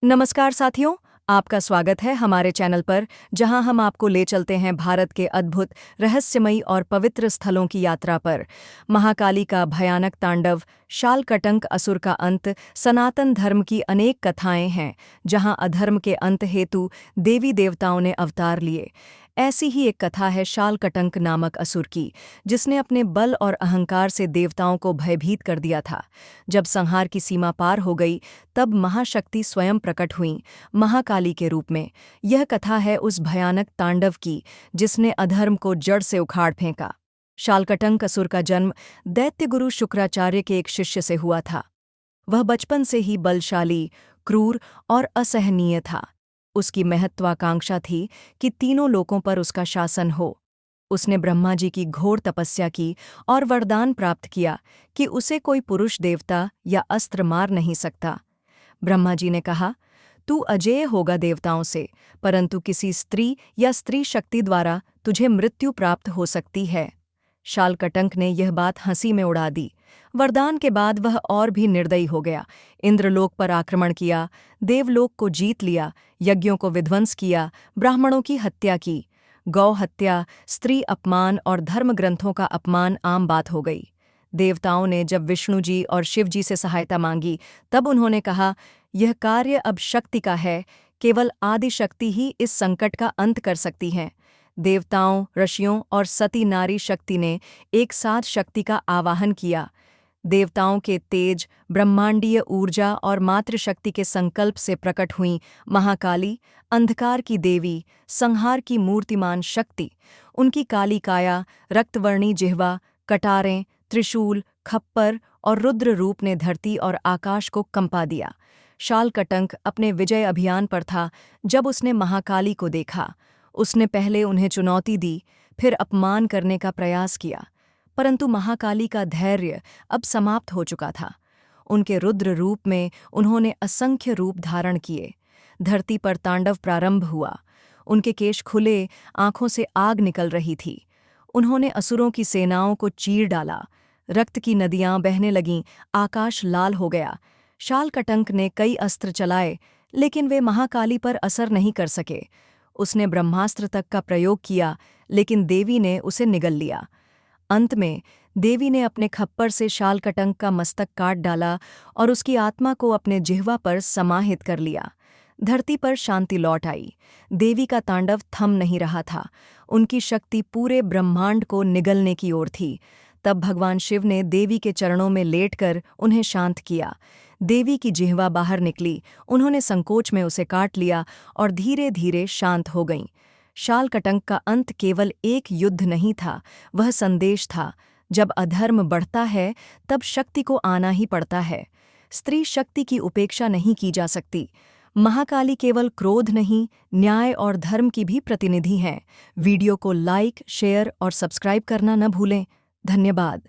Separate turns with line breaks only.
नमस्कार साथियों, आपका स्वागत है हमारे चैनल पर जहां हम आपको ले चलते हैं भारत के अद्भुत, रहस्यमयी और पवित्र स्थलों की यात्रा पर। महाकाली का भयानक तांडव, शालकटंक असुर का अंत, सनातन धर्म की अनेक कथाएं हैं जहां अधर्म के अंत हेतु देवी देवताओं ने अवतार लिए। ऐसी ही एक कथा है शालकटंक नामक असुर की, जिसने अपने बल और अहंकार से देवताओं को भयभीत कर दिया था। जब संहार की सीमा पार हो गई, तब महाशक्ति स्वयं प्रकट हुईं, महाकाली के रूप में। यह कथा है उस भयानक तांडव की जिसने अधर्म को जड़ से उखाड़ फेंका। शालकटंक असुर का जन्म दैत्य गुरु शुक्राचार्य के एक शिष्य से हुआ था। वह बचपन से ही बलशाली, क्रूर और असहनीय था। उसकी महत्वाकांक्षा थी कि तीनों लोकों पर उसका शासन हो। उसने ब्रह्मा जी की घोर तपस्या की और वरदान प्राप्त किया कि उसे कोई पुरुष देवता या अस्त्र मार नहीं सकता। ब्रह्मा जी ने कहा, तू अजेय होगा देवताओं से, परंतु किसी स्त्री या स्त्री शक्ति द्वारा तुझे मृत्यु प्राप्त हो सकती है। शालकटंक ने यह बात हंसी में उड़ा दी। वरदान के बाद वह और भी निर्दयी हो गया। इंद्रलोक पर आक्रमण किया, देवलोक को जीत लिया, यज्ञों को विध्वंस किया, ब्राह्मणों की हत्या की। गौ हत्या, स्त्री अपमान और धर्म ग्रंथों का अपमान आम बात हो गई। देवताओं ने जब विष्णु जी और शिव जी से सहायता मांगी, तब उन्होंने कहा, यह कार्य अब शक्ति का है, केवल आदि शक्ति ही इस संकट का अंत कर सकती हैं। देवताओं, ऋषियों और सती नारी शक्ति ने एक साथ शक्ति का आवाहन किया। देवताओं के तेज, ब्रह्मांडीय ऊर्जा और मातृशक्ति के संकल्प से प्रकट हुई महाकाली, अंधकार की देवी, संहार की मूर्तिमान शक्ति। उनकी काली काया, रक्तवर्णी जिह्वा, कटारें, त्रिशूल, खप्पर और रुद्र रूप ने धरती और आकाश को कंपा दिया। शालकटंक अपने विजय अभियान पर था जब उसने महाकाली को देखा। उसने पहले उन्हें चुनौती दी, फिर अपमान करने का प्रयास किया, परंतु महाकाली का धैर्य अब समाप्त हो चुका था। उनके रुद्र रूप में उन्होंने असंख्य रूप धारण किए। धरती पर तांडव प्रारंभ हुआ। उनके केश खुले, आंखों से आग निकल रही थी। उन्होंने असुरों की सेनाओं को चीर डाला। रक्त की नदियां बहने लगीं, आकाश लाल हो गया। शालकटंक ने कई अस्त्र चलाए, लेकिन वे महाकाली पर असर नहीं कर सके। उसने ब्रह्मास्त्र तक का प्रयोग किया, लेकिन देवी ने उसे निगल लिया। अंत में देवी ने अपने खप्पर से शालकटंक का मस्तक काट डाला और उसकी आत्मा को अपने जिह्वा पर समाहित कर लिया। धरती पर शांति लौट आई। देवी का तांडव थम नहीं रहा था। उनकी शक्ति पूरे ब्रह्मांड को निगलने की ओर थी। तब भगवान शिव ने देवी के चरणों में लेटकर उन्हें शांत किया। देवी की जिह्वा बाहर निकली, उन्होंने संकोच में उसे काट लिया और धीरे धीरे शांत हो गईं। शालकटंक का अंत केवल एक युद्ध नहीं था, वह संदेश था, जब अधर्म बढ़ता है तब शक्ति को आना ही पड़ता है। स्त्री शक्ति की उपेक्षा नहीं की जा सकती। महाकाली केवल क्रोध नहीं, न्याय और धर्म की भी प्रतिनिधि हैं। वीडियो को लाइक, शेयर और सब्सक्राइब करना न भूलें। धन्यवाद।